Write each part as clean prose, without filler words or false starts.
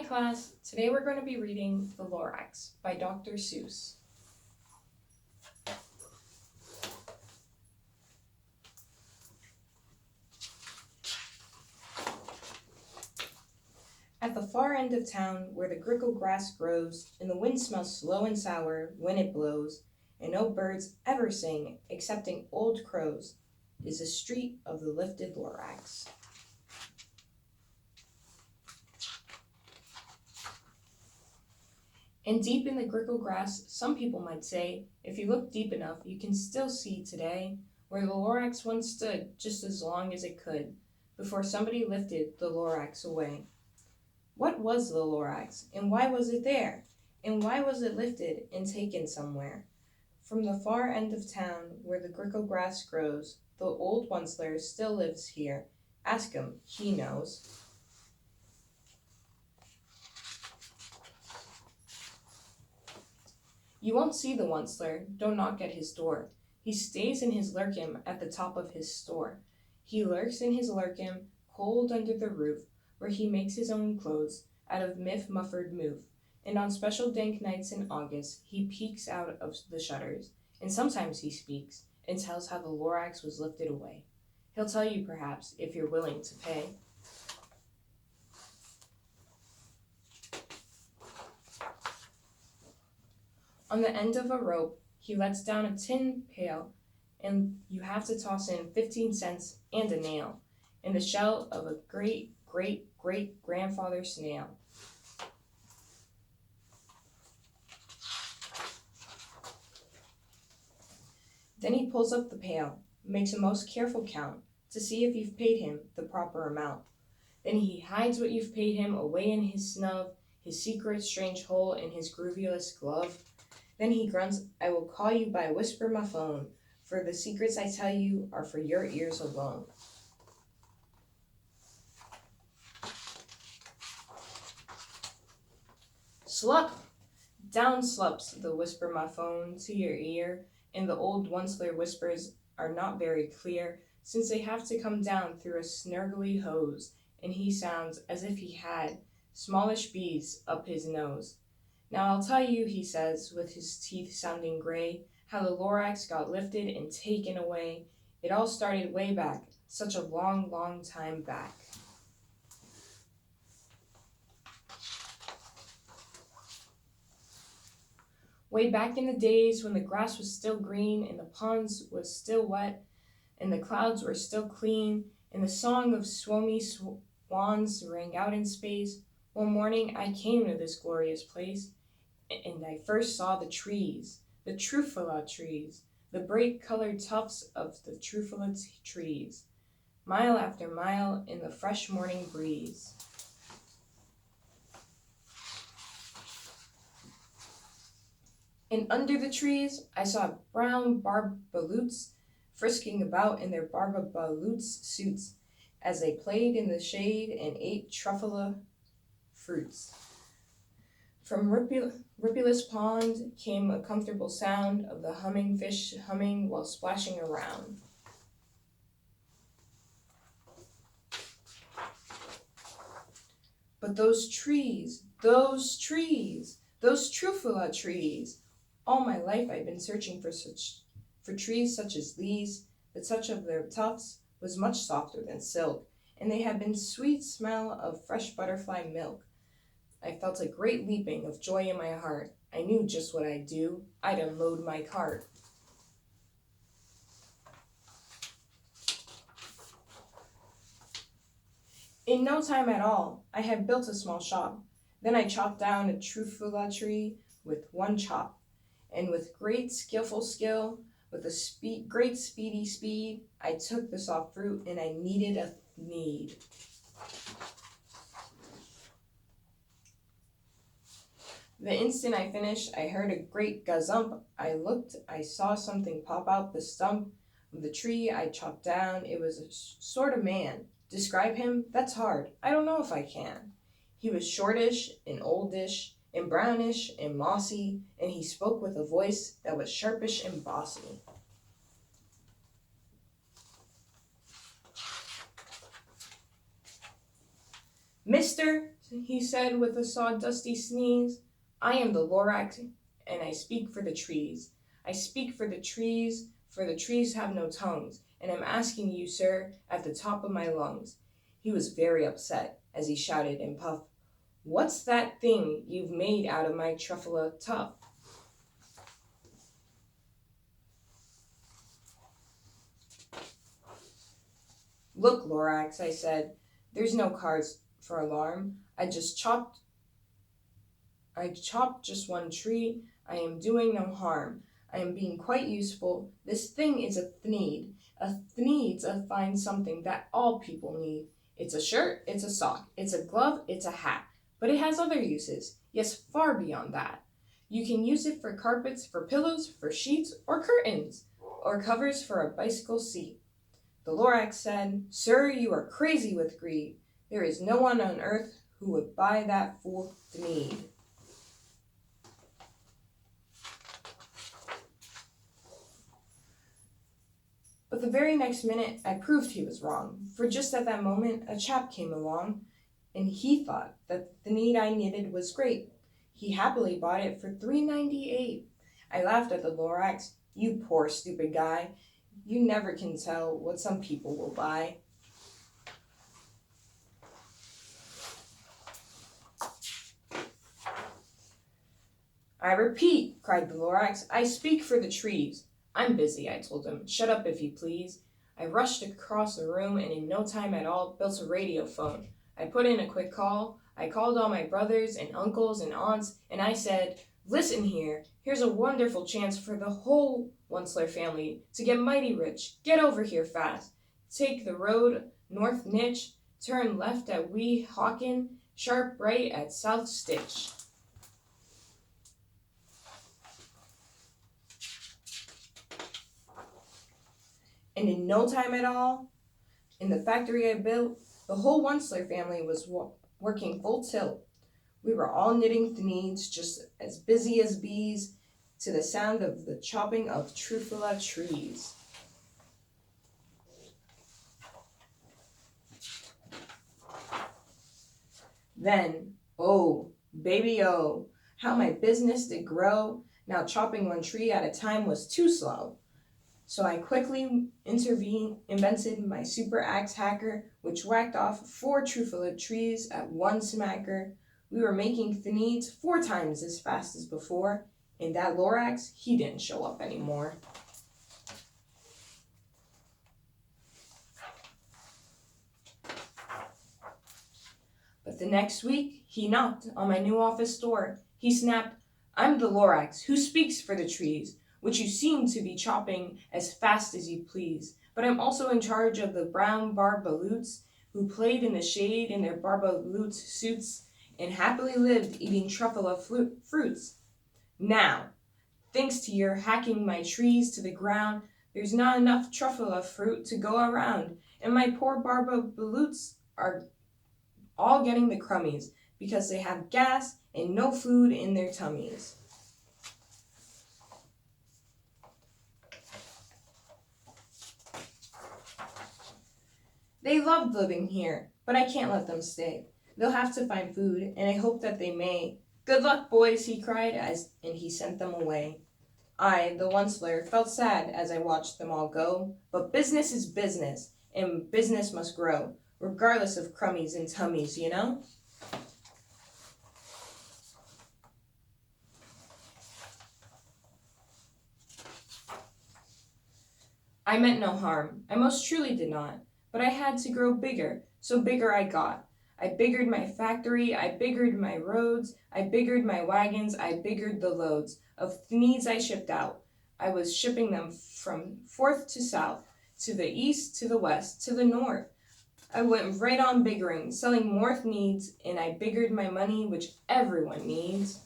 class, today we're going to be reading The Lorax by Dr. Seuss. At the far end of town, where the grickle grass grows, and the wind smells slow and sour when it blows, and no birds ever sing excepting old crows, is the street of the lifted Lorax. And deep in the grickle grass, some people might say, if you look deep enough, you can still see today where the Lorax once stood just as long as it could, before somebody lifted the Lorax away. What was the Lorax, and why was it there? And why was it lifted and taken somewhere? From the far end of town, where the grickle grass grows, the old Onceler still lives here. Ask him, he knows. You won't see the Onceler, don't knock at his door. He stays in his lurkim at the top of his store. He lurks in his lurkim, cold under the roof, where he makes his own clothes out of mufford moof. And on special dank nights in August, he peeks out of the shutters, and sometimes he speaks, and tells how the Lorax was lifted away. He'll tell you, perhaps, if you're willing to pay. On the end of a rope, he lets down a tin pail, and you have to toss in 15 cents and a nail, and the shell of a great-great-great-grandfather snail. Then he pulls up the pail, makes a most careful count, to see if you've paid him the proper amount. Then he hides what you've paid him away in his snub, his secret strange hole in his groovyless glove. Then he grunts, I will call you by whisper my phone, for the secrets I tell you are for your ears alone. Slup! Down slups the whisper my phone to your ear, and the old Onceler whispers are not very clear, since they have to come down through a snurgly hose, and he sounds as if he had smallish bees up his nose. Now I'll tell you, he says, with his teeth sounding gray, how the Lorax got lifted and taken away. It all started way back, such a long, long time back. Way back in the days when the grass was still green and the ponds was still wet and the clouds were still clean and the song of swomy swans rang out in space, one morning I came to this glorious place and I first saw the trees, the trufala trees, the bright-colored tufts of the trufala trees, mile after mile in the fresh morning breeze. And under the trees, I saw brown barbaloots frisking about in their barbaloots suits as they played in the shade and ate truffula fruits. From Ripulus Pond came a comfortable sound of the humming fish humming while splashing around. But those trees, those trufala trees, all my life I've been searching for trees such as these, the touch of their tufts was much softer than silk, and they had been sweet smell of fresh butterfly milk. I felt a great leaping of joy in my heart. I knew just what I'd do. I'd unload my cart. In no time at all, I had built a small shop. Then I chopped down a trufala tree with one chop, and with great skillful skill, with a great speedy speed, I took the soft fruit and I kneaded a knead. The instant I finished, I heard a great gazump. I looked, I saw something pop out the stump of the tree I chopped down. It was a sort of man. Describe him? That's hard. I don't know if I can. He was shortish and oldish and brownish and mossy, and he spoke with a voice that was sharpish and bossy. Mister, he said with a sawdusty sneeze. I am the Lorax, and I speak for the trees. I speak for the trees have no tongues, and I'm asking you, sir, at the top of my lungs. He was very upset as he shouted and puffed, What's that thing you've made out of my truffula tuft? Look, Lorax, I said, there's no cause for alarm. I chopped just one tree. I am doing no harm. I am being quite useful. This thing is a thneed. A thneed's a fine something that all people need. It's a shirt, it's a sock, it's a glove, it's a hat. But it has other uses. Yes, far beyond that. You can use it for carpets, for pillows, for sheets, or curtains, or covers for a bicycle seat. The Lorax said, Sir, you are crazy with greed. There is no one on earth who would buy that fool thneed. But the very next minute, I proved he was wrong, for just at that moment, a chap came along, and he thought that the thneed I knitted was great. He happily bought it for $3.98. I laughed at the Lorax. You poor stupid guy. You never can tell what some people will buy. I repeat, cried the Lorax, I speak for the trees. I'm busy, I told him. Shut up, if you please. I rushed across the room and in no time at all built a radio phone. I put in a quick call. I called all my brothers and uncles and aunts, and I said, Listen here, here's a wonderful chance for the whole Onceler family to get mighty rich. Get over here fast. Take the road North Nitch, turn left at Wee Hawken, sharp right at South Stitch. And in no time at all, in the factory I built, the whole Onceler family was working full tilt. We were all knitting thneeds, just as busy as bees, to the sound of the chopping of truffula trees. Then, oh, baby, oh, how my business did grow. Now chopping one tree at a time was too slow. So I quickly invented my super axe hacker, which whacked off 4 truffula trees at one smacker. We were making thneeds 4 times as fast as before, and that Lorax, he didn't show up anymore. But the next week, he knocked on my new office door. He snapped, I'm the Lorax, who speaks for the trees, which you seem to be chopping as fast as you please. But I'm also in charge of the brown barbaloots who played in the shade in their barbaloot suits and happily lived eating truffula fruits. Now, thanks to your hacking my trees to the ground, there's not enough truffula fruit to go around, and my poor barbaloots are all getting the crummies because they have gas and no food in their tummies. They loved living here, but I can't let them stay. They'll have to find food, and I hope that they may. Good luck, boys, he cried, and he sent them away. I, the Onceler, felt sad as I watched them all go, but business is business, and business must grow, regardless of crummies and tummies, you know? I meant no harm. I most truly did not. But I had to grow bigger, so bigger I got. I biggered my factory, I biggered my roads, I biggered my wagons, I biggered the loads of thneeds I shipped out. I was shipping them from north to south, to the east, to the west, to the north. I went right on biggering, selling more thneeds, and I biggered my money, which everyone needs.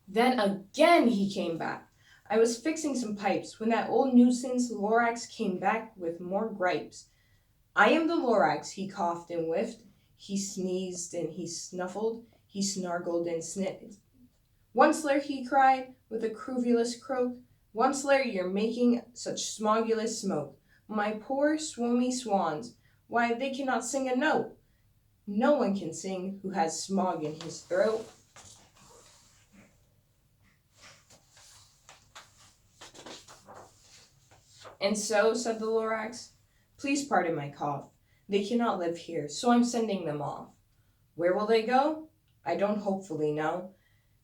Then again he came back. I was fixing some pipes when that old nuisance Lorax came back with more gripes. I am the Lorax, he coughed and whiffed. He sneezed and he snuffled. He snargled and sniffed. Onceler, he cried, with a querulous croak, Once you're making such smogulous smoke. My poor swomy swans, why they cannot sing a note. No one can sing who has smog in his throat. And so, said the Lorax, please pardon my cough. They cannot live here, so I'm sending them off. Where will they go? I don't hopefully know.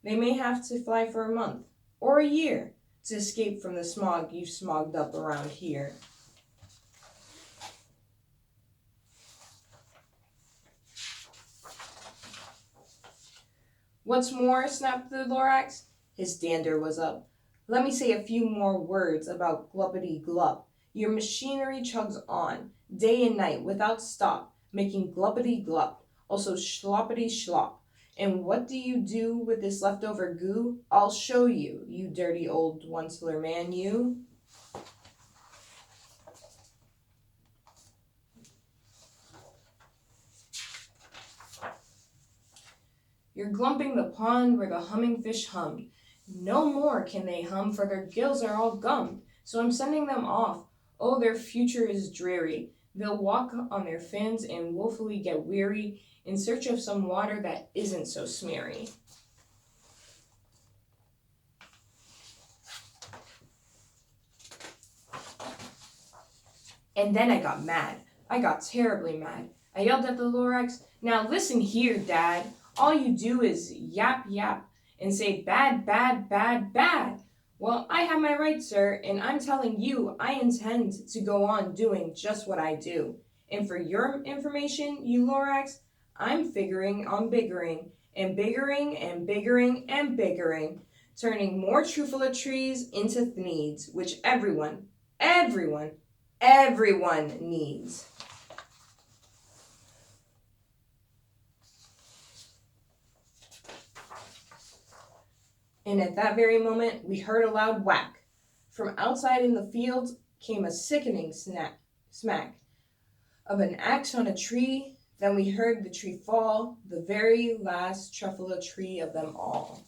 They may have to fly for a month, or a year, to escape from the smog you've smogged up around here. What's more, snapped the Lorax. His dander was up. Let me say a few more words about gluppity glup. Your machinery chugs on, day and night, without stop, making gluppity glup, also schloppity schlop. And what do you do with this leftover goo? I'll show you, you dirty old once-ler man, you. You're glumping the pond where the humming fish hummed. No more can they hum, for their gills are all gummed. So I'm sending them off. Oh, their future is dreary. They'll walk on their fins and woefully get weary in search of some water that isn't so smeary. And then I got mad. I got terribly mad. I yelled at the Lorax, now listen here, Dad. All you do is yap, yap, and say bad, bad, bad, bad. Well, I have my rights, sir, and I'm telling you I intend to go on doing just what I do. And for your information, you Lorax, I'm figuring on biggering, and biggering, and biggering, and biggering, turning more truffula trees into thneeds, which everyone needs. And at that very moment, we heard a loud whack. From outside in the fields came a sickening smack of an axe on a tree. Then we heard the tree fall, the very last truffula tree of them all.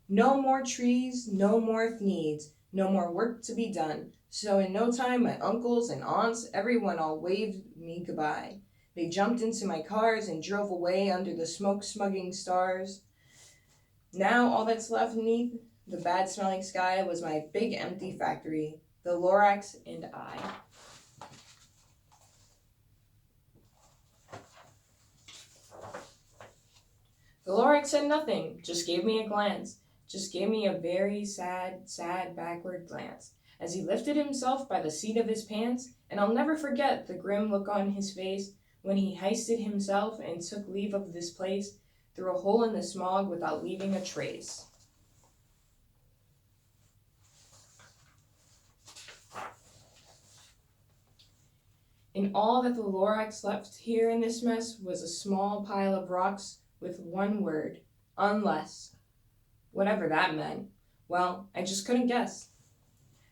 No more trees, no more thneeds, no more work to be done. So in no time, my uncles and aunts, everyone all waved me goodbye. They jumped into my cars and drove away under the smoke-smugging stars. Now all that's left beneath the bad-smelling sky was my big empty factory, the Lorax and I. The Lorax said nothing, just gave me a glance, just gave me a very sad, sad backward glance, as he lifted himself by the seat of his pants, and I'll never forget the grim look on his face when he heisted himself and took leave of this place through a hole in the smog without leaving a trace. And all that the Lorax left here in this mess was a small pile of rocks with one word, unless. Whatever that meant. Well, I just couldn't guess.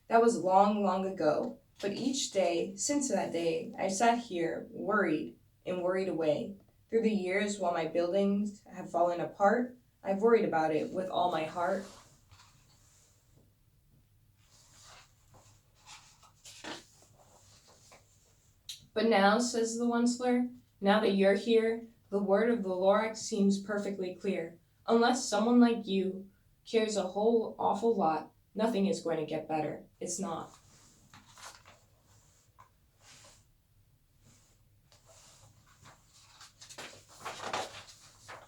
That was long, long ago, but each day since that day, I sat here, worried and worried away. Through the years, while my buildings have fallen apart, I've worried about it with all my heart. But now, says the Onceler, now that you're here, the word of the Lorax seems perfectly clear. Unless someone like you cares a whole awful lot, nothing is going to get better. It's not.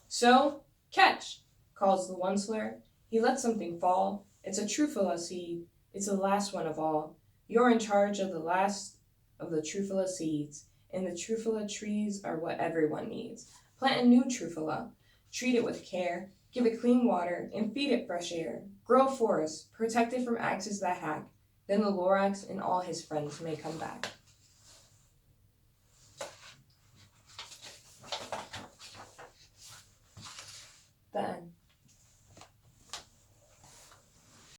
So, catch, calls the Onceler. He lets something fall. It's a truffula seed. It's the last one of all. You're in charge of the last of the truffula seeds, and the truffula trees are what everyone needs. Plant a new truffula. Treat it with care. Give it clean water and feed it fresh air. Grow forests, protect it from axes that hack. Then the Lorax and all his friends may come back. The end.